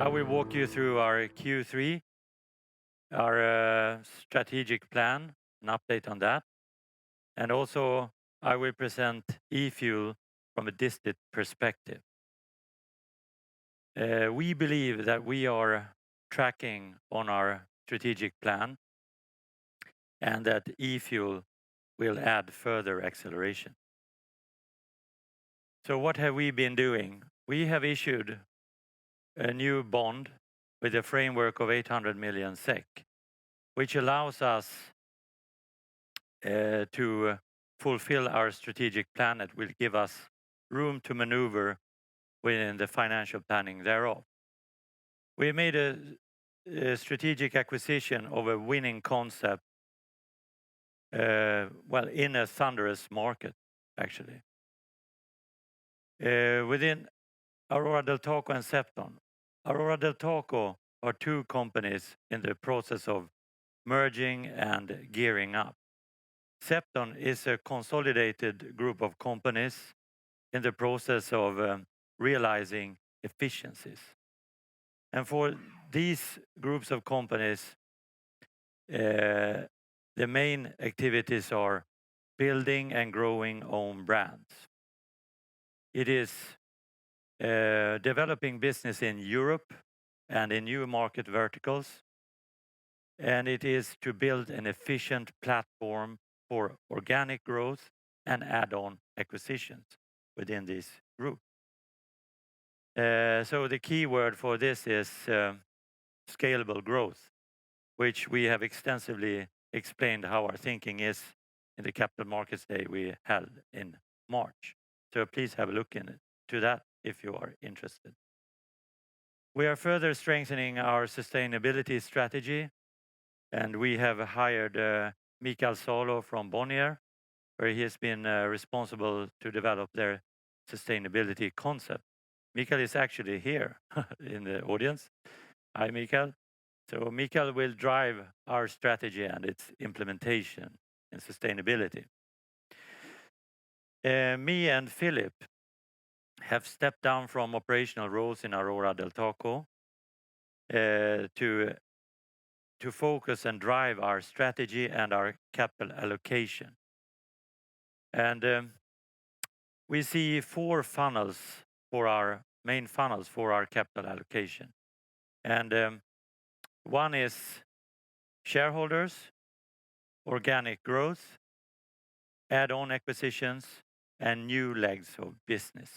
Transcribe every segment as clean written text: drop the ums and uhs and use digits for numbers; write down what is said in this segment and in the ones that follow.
I will walk you through our Q3, our strategic plan, an update on that. And also, I will present EFUEL from a DIST IT perspective. We believe that we are tracking on our strategic plan and that EFUEL will add further acceleration. So what have we been doing? We have issued a new bond with a framework of 800 million SEK, which allows us to fulfill our strategic plan. It will give us room to maneuver within the financial planning thereof. We made a strategic acquisition of a winning concept, in a thunderous market, actually. Within Aurora del Taco and Septon. Aurora del Taco are two companies in the process of merging and gearing up. Septon is a consolidated group of companies in the process of realizing efficiencies. And for these groups of companies, the main activities are building and growing own brands. It is developing business in Europe and in new market verticals. And it is to build an efficient platform for organic growth and add-on acquisitions within this group. So the key word for this is scalable growth, which we have extensively explained how our thinking is in the Capital Markets Day we held in March. So please have a look into that if you are interested. We are further strengthening our sustainability strategy, and we have hired Mikael Salo from Bonnier, where he has been responsible to develop their sustainability concept. Mikael is actually here in the audience. Hi, Mikael. So Mikael will drive our strategy and its implementation in sustainability. Me and Philip have stepped down from operational roles in Aurora del Taco to focus and drive our strategy and our capital allocation. And we see four funnels for our main funnels for our capital allocation. And one is shareholders, organic growth, add-on acquisitions, and new legs of business.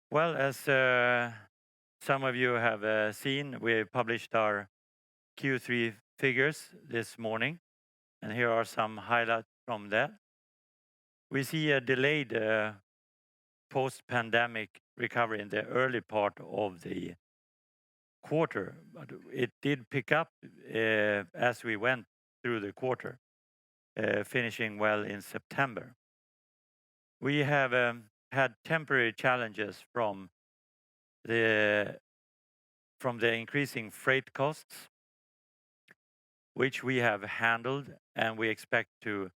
Well, as some of you have seen, we published our Q3 figures this morning, and here are some highlights from that. We see a delayed post-pandemic recovery in the early part of the quarter, but it did pick up as we went through the quarter, finishing well in September. We have had temporary challenges from the increasing freight costs, which we have handled, and we expect to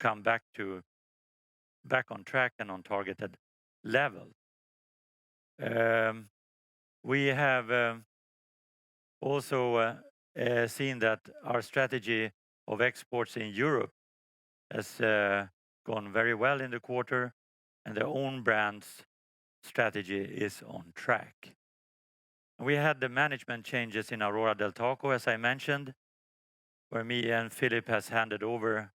come back on track and on targeted level. We have also seen that our strategy of exports in Europe has gone very well in the quarter, and the own brands strategy is on track. We had the management changes in Aurora del Taco, as I mentioned, where me and Philip has handed over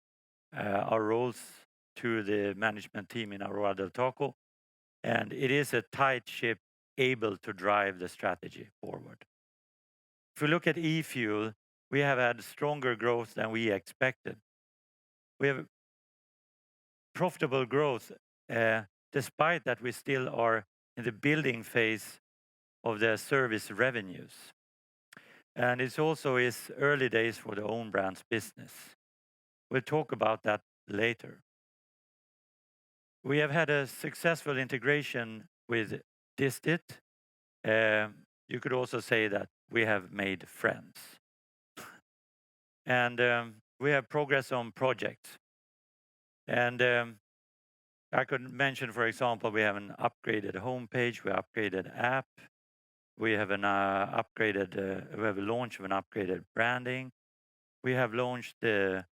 our roles to the management team in Aurora del Taco, and it is a tight ship able to drive the strategy forward. If we look at EFUEL, we have had stronger growth than we expected. We have profitable growth, despite that we still are in the building phase of the service revenues. And it's also early days for the own brands business. We'll talk about that later. We have had a successful integration with DIST IT. You could also say that we have made friends. And we have progress on projects. And I could mention, for example, we have an upgraded homepage, we upgraded app, we have an we have a launch of an upgraded branding. We have launched the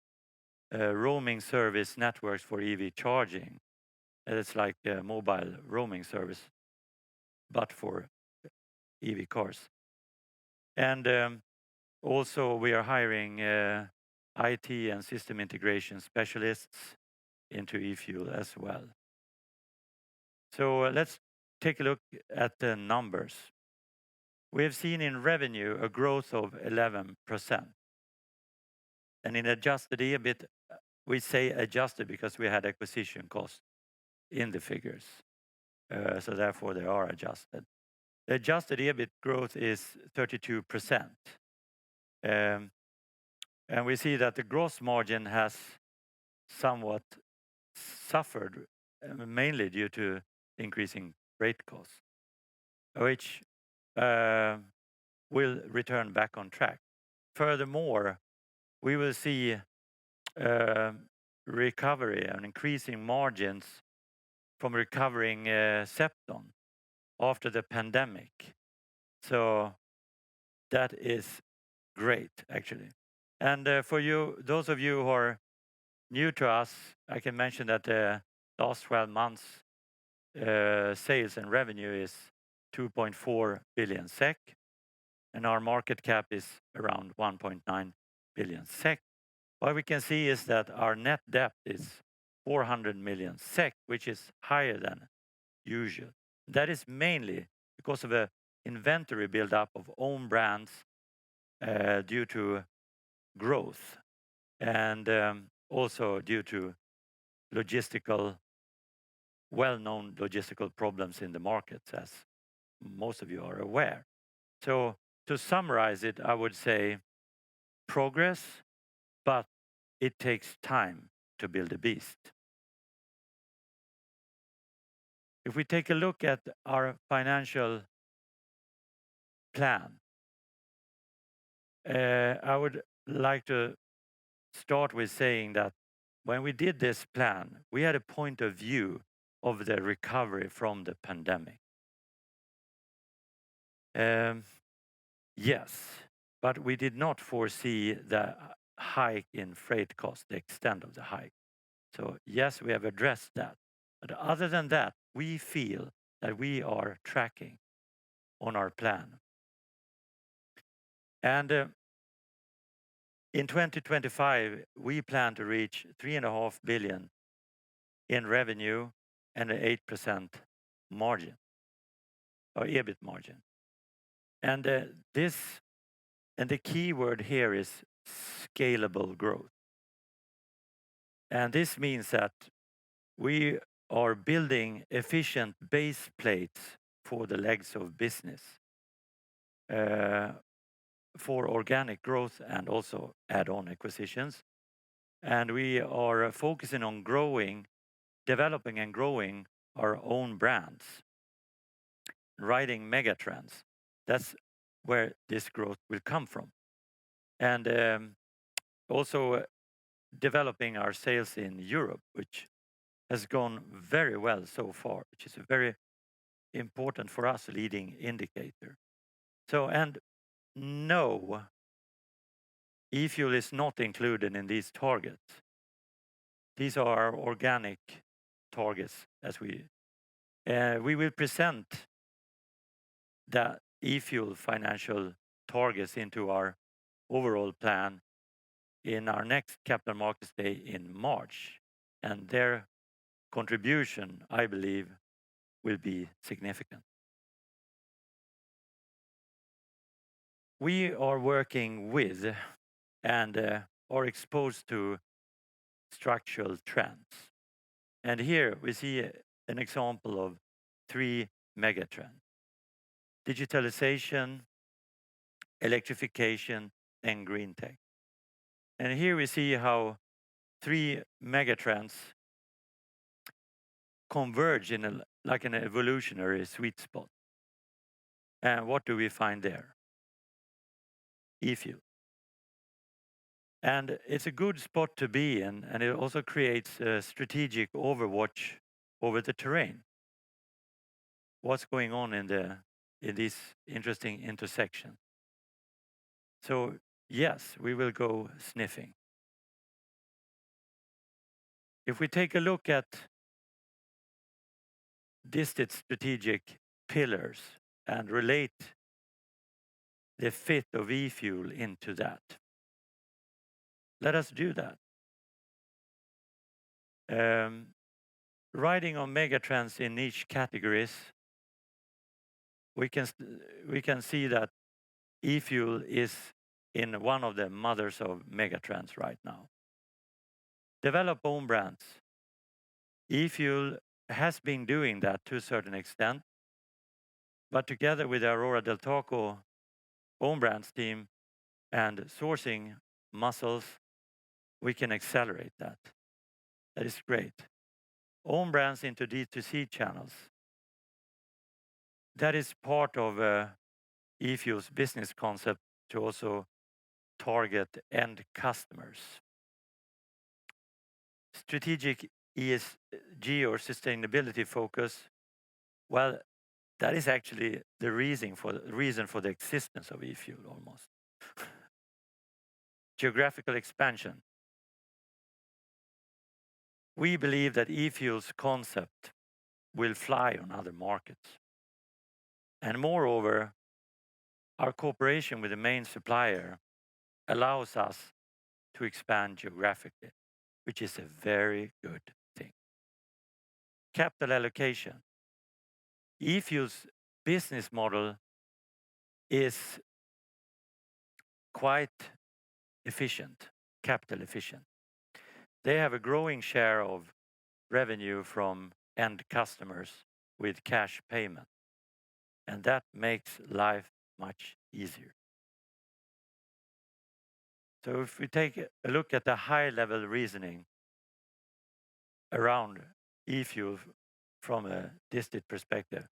roaming service networks for EV charging. It's like a mobile roaming service, but for EV cars. And also we are hiring IT and system integration specialists into EFUEL as well. So let's take a look at the numbers. We have seen in revenue a growth of 11%. And in adjusted EBIT, we say adjusted because we had acquisition costs in the figures. So therefore they are adjusted. The adjusted EBIT growth is 32%. And we see that the gross margin has somewhat suffered, mainly due to increasing freight costs, which will return back on track. Furthermore, we will see recovery and increasing margins from recovering Septon after the pandemic. So that is great, actually. And for you, those of you who are new to us, I can mention that the last 12 months sales and revenue is 2.4 billion SEK, and our market cap is around 1.9 billion SEK. What we can see is that our net debt is 400 million SEK, which is higher than usual. That is mainly because of a inventory buildup of own brands due to growth, and also due to well-known logistical problems in the markets, as most of you are aware. So to summarize it, I would say progress, but it takes time to build a beast. If we take a look at our financial plan, I would like to start with saying that when we did this plan, we had a point of view of the recovery from the pandemic. Yes, but we did not foresee the hike in freight cost, the extent of the hike. So yes, we have addressed that. But other than that, we feel that we are tracking on our plan. And in 2025, we plan to reach 3.5 billion in revenue and an 8% margin, or EBIT margin. And the key word here is scalable growth. And this means that we are building efficient base plates for the legs of business, for organic growth and also add-on acquisitions. And we are focusing on developing and growing our own brands, riding megatrends. That's where this growth will come from. And also developing our sales in Europe, which has gone very well so far, which is a very important for us leading indicator. So, and no, EFUEL is not included in these targets. These are our organic targets as we will present the EFUEL financial targets into our overall plan in our next Capital Markets Day in March. And their contribution, I believe, will be significant. We are working with and are exposed to structural trends. And here we see an example of 3 megatrends: digitalization, electrification, and green tech. And here we see how 3 megatrends converge in like an evolutionary sweet spot. And what do we find there? EFUEL. And it's a good spot to be in, and it also creates a strategic overwatch over the terrain. What's going on in this interesting intersection? So yes, we will go sniffing. If we take a look at DIST IT strategic pillars and relate the fit of EFUEL into that, let us do that. Riding on megatrends in niche categories, we can see that EFUEL is in one of the mothers of megatrends right now. Develop own brands. EFUEL has been doing that to a certain extent, but together with the Aurora del Taco own brands team and sourcing muscles, we can accelerate that. That is great. Own brands into D2C channels. That is part of EFUEL's business concept to also target end customers. Strategic ESG or sustainability focus, well, that is actually the reason for the existence of EFUEL almost. Geographical expansion. We believe that EFUEL's concept will fly on other markets. And moreover, our cooperation with the main supplier allows us to expand geographically, which is a very good thing. Capital allocation. EFUEL's business model is quite efficient, capital efficient. They have a growing share of revenue from end customers with cash payment, and that makes life much easier. So if we take a look at the high-level reasoning around EFUEL from a DIST IT perspective,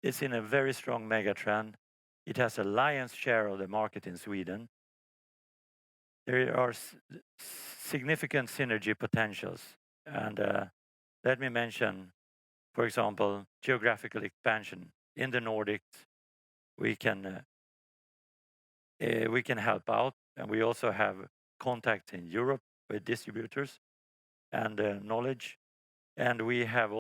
it's in a very strong mega trend. It has a lion's share of the market in Sweden. There are significant synergy potentials. And let me mention, for example, geographical expansion in the Nordics. We can help out, and we also have contacts in Europe with distributors and knowledge. And we have